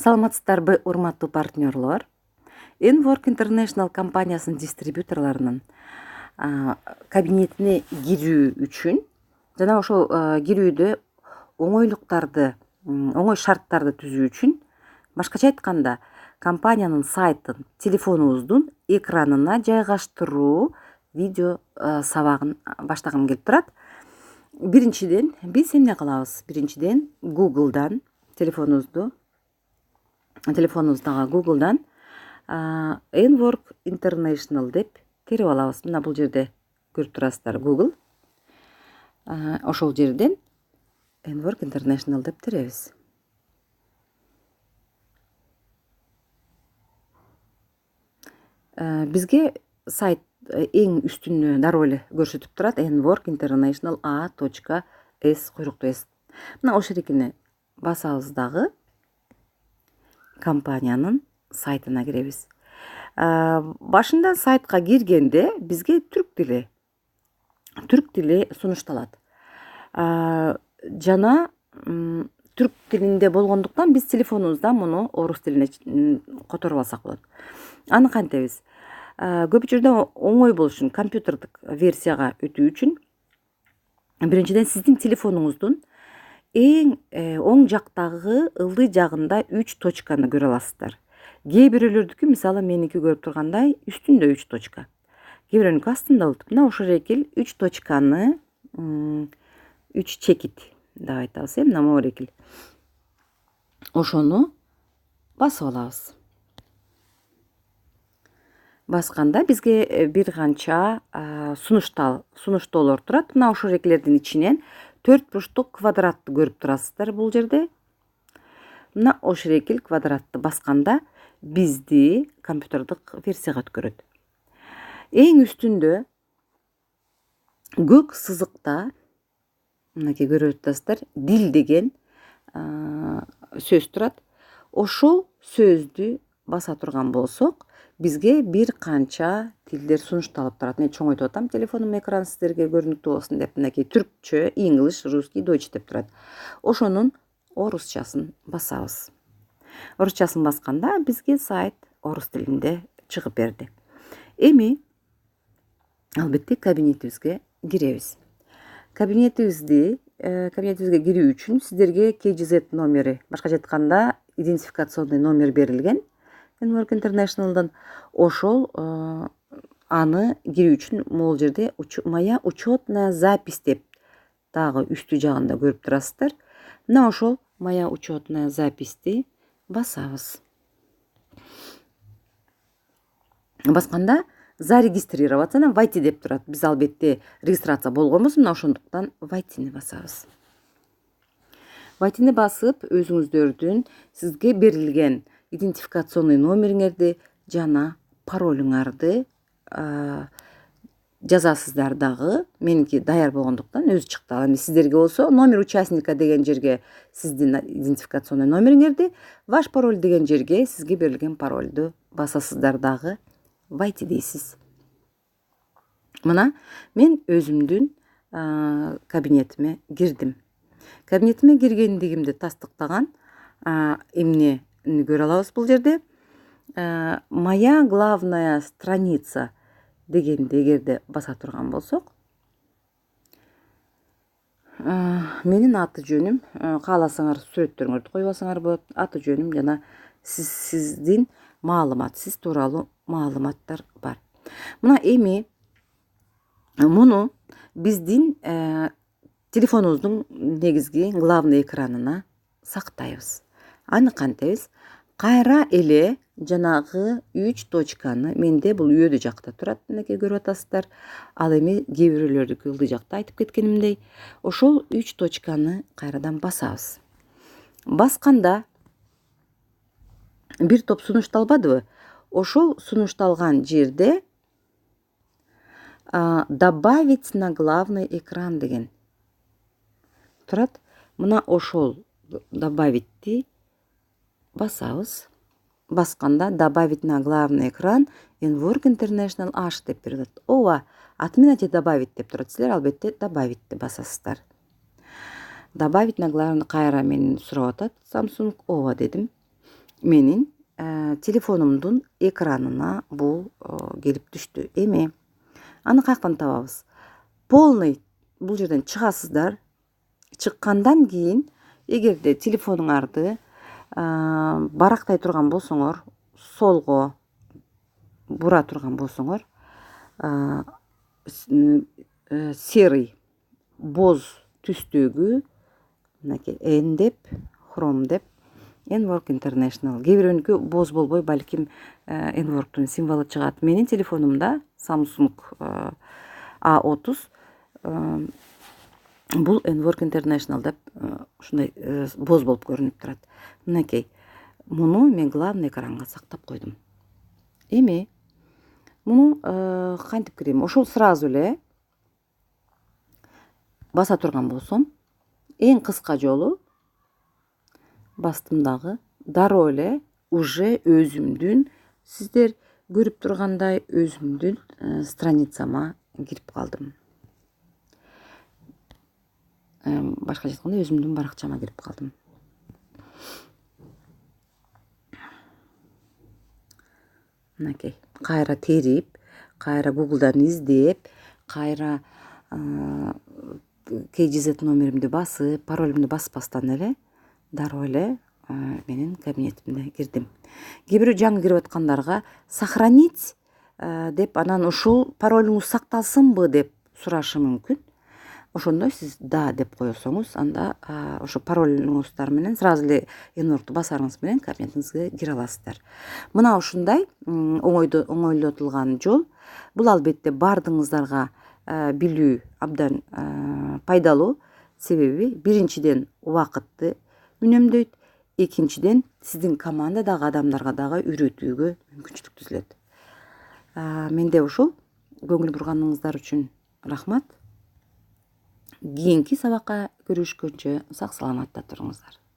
Саламатсыздарбы, урматтуу партнерлор. Enwork International компаниясынын дистрибьюторлорунун кабинетине кирүү үчүн жана ошол кирүүдө оңой шарттарды түзүү үчүн, башкача айтканда, компаниянын сайтын телефонубуздун экранына жайгаштыруу видео сабагын баштагым келип турат. Биринчиден биз эмне кылабыз? Биринчиден Google'дан телефонубуздагы Google'дан Enwork International деп терип алабыз. Мына бул жерде көрүп турасыздар, Google. Ошол жерден Enwork International деп теребиз. Бизге сайт эң үстүнө дароо эле көрсөтүп турат, Enwork International A.S куйруктуу S. Мына ошол эркине басабыз дагы компаниянын сайтына киребиз. Башында сайтка киргенде бизге түрк тили сунушталат. Жана түрк тилинде болгондуктан биз телефонубуздан муну орус тилине которуп алсак болот. Аны кантебиз? Көп учурда оңой болуш үчүн, компьютердик версияга өтүү үчүн биринчиден сиздин телефонуңуздун эң оң жактагы ылдый жагында 3 точканы көрө аласыздар. Кээ бирөөлөрдүкү, мисалы меники көрүп тургандай, үстүндө 3 точка. Кээ бирөөнүкү астында болот. Мына ошол экил 3 точканы, 3 чекит деп айтабыз, мына могу экил. Ошону басып алабыз. Басканда бизге бир канча сунуштоолор турат. Мына ошол экилердин ичинен 4 бурчтук квадратты көрүп турасыздар бул жерде. Мына ошол экил квадратты басканда бизди компьютердик версияга өткөрөт. Эң үстүндө көк сызыкта, мынакей көрүп атасыздар, дил деген сөз турат. Ошол сөздү баса турган болсок, бизге бир канча тилдер сунушталып турат. Мен чоңойтуп атам телефонумдун экранын сиздерге көрүнүктүү болсун деп. Мынакей түркчө, English, русский, Deutsch деп турат. Ошонун орусчасын басабыз. Орусчасын басканда бизге сайт орус тилинде чыгып берди. Эми албетте кабинетибизге киребиз. Кабинетибизге кирүү үчүн сиздерге KGZ номери, башкача айтканда идентификационный номер берилген Enwork International'дан. Ошол аны кирүү үчүн могул жерде моя учетная запись деп дагы үстү жагында көрүп турасыздар. Мына ошол моя учетная записьти басабыз. Басканда зарегистрироваться, войти деп турат. Биз албетте регистрация болгонбуз, мына ошондуктан войтини басабыз. Войтини басып, өзүңүздөрдүн сизге берилген идентификационный номериңерди жана паролуңарды жазасыздар дагы. Меники даяр болгондуктан өзү чыкты. Ал эми сиздерге болсо номер участника деген жерге сиздин идентификационный номериңерди, ваш пароль деген жерге сизге берилген паролду басасыздар дагы, войти дейсиз. Мына мен өзүмдүн кабинетиме кирдим. Кабинетиме киргендигимди тастыктаган эмнени көрө алабыз бул жерде. Моя главная страница дегенди эгерде баса турган болсок, менин аты жөнүм, кааласаңар сүрөттөрүңөрдү коюп алсаңар болот. Аты жөнүм жана сиздин маалымат, сиз тууралуу маалыматтар бар. Мына эми муну биздин телефонубуздун негизги главный экранына сактайбыз. Аны кантебиз? Кайра эле жанагы 3 точканы, менде бул үйөдө жакта турат, мынакей көрүп атасыздар. Ал эми кээ бирөөлөрдүкү ылдый жакта айтып кеткенимдей. Ошол 3 точканы кайрадан басабыз. Басканда бир топ сунушталбадыбы? Ошол сунушталган жерде добавить на главный экран деген турат. Мына ошол добавитти басабыз. Басканда добавить на главный экран Enwork International H деп берет. Ооба, отмените добавить деп турат. Силер албетте добавитти басасыздар. Добавить на главный, кайра мени сурап атат Samsung. Ооба дедим. менин телефонумдун экранына бул келип түштү. Эми аны каяктан табабыз? Полный бул жерден чыгасыздар. Чыккандан кийин эгерде телефонуңарды барактай турган болсоңор, солго бура турган болсоңор, серый боз түстөгү мынакей N деп, Chrome деп, N-Work International. Кээ бирөөнүкү боз болбой, балким N-Worktун символу чыгат. Менин телефонумда Samsung A30 бул N-Work International деп ушундай боз болуп көрүнүп турат. Мынакей. Муну мен главный экранга сактап койдум. Эми муну кантип кирем? Ошол сразу эле баса турган болсом, эң кыска жолу бастым дагы, дароо эле уже өзүмдүн, сиздер көрүп тургандай, өзүмдүн страницама кирип калдым. Башка айтканда, өзүмдүн баракчама кирип калдым. Мынакей, кайра терип, кайра Google'дан издеп, кайра KGZ номеримди басып, паролумду баспастан эле дароо эле менин кабинетимде кирдим. Кээ бирөө жаңы кирип аткандарга сохранить деп, анан ушул паролуңуз сакталсынбы деп сурашы мүмкүн. Ошондо сиз да деп койсоңуз, анда ошо паролуңуздар менен сразу эле N-Workt'у басарыңыз менен кабинетиңизге кире аласыздар. Мына ушундай оңойлотулган жол. Бул албетте бардыгыңыздарга билүү абдан пайдалуу. Себеби биринчиден убакытты үнөмдөйт, экинчиден сиздин командадагы адамдарга дагы үйрөтүүгө мүмкүнчүлүк түзүлөт. Менде ушул. Көңүл бурганыңыздар үчүн рахмат. Кийинки сабакка көрүшкөнчө сак саламатта туруңуздар.